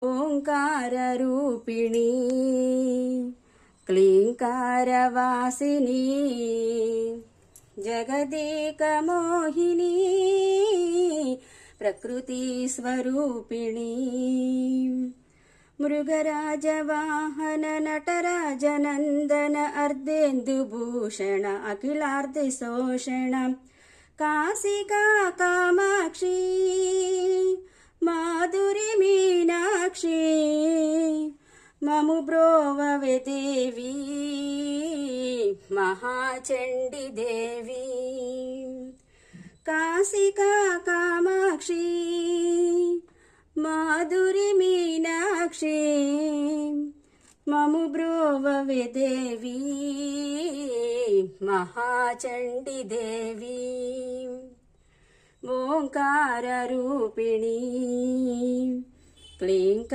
ఓంకారరూపిణీ క్లీంకారవాసినీ జగదేకమోహినీ ప్రకృతిస్వరూపిణీ మృగరాజవాహన నటరాజనందన అర్ధేందుభూషణ అఖిలార్ధశోషణ కాశికా కామాక్షి మాధురి మీనాక్షి మము బ్రోవవే దేవి మహాచండి దేవి కాశికా కామాక్షి మాధురి మీనాక్షి మము బ్రోవవే దేవి మహాచండి దేవి ఓంకారరూపిణీ క్లీంకారవాసినీ